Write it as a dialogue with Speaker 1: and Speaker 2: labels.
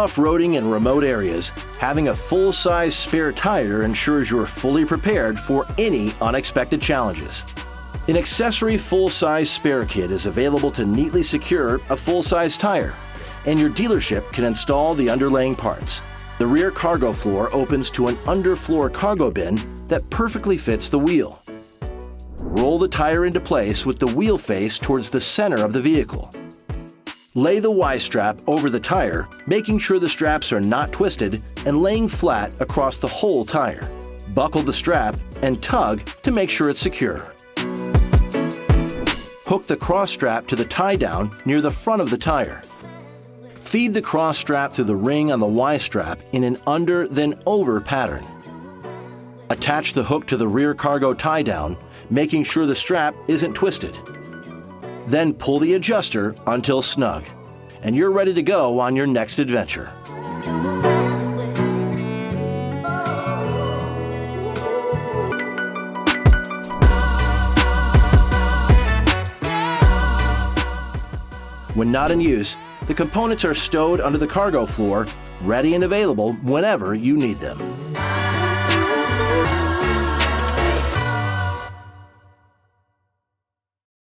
Speaker 1: off-roading in remote areas, having a full-size spare tire ensures you're fully prepared for any unexpected challenges. An accessory full-size spare kit is available to neatly secure a full-size tire, and your dealership can install the underlaying parts. The rear cargo floor opens to an underfloor cargo bin that perfectly fits the wheel. Roll the tire into place with the wheel face towards the center of the vehicle. Lay the Y-strap over the tire, making sure the straps are not twisted and laying flat across the whole tire. Buckle the strap and tug to make sure it's secure. Hook the cross strap to the tie-down near the front of the tire. Feed the cross strap through the ring on the Y-strap in an under then over pattern. Attach the hook to the rear cargo tie-down, making sure the strap isn't twisted. Then pull the adjuster until snug, and you're ready to go on your next adventure. When not in use, the components are stowed under the cargo floor, ready and available whenever you need them.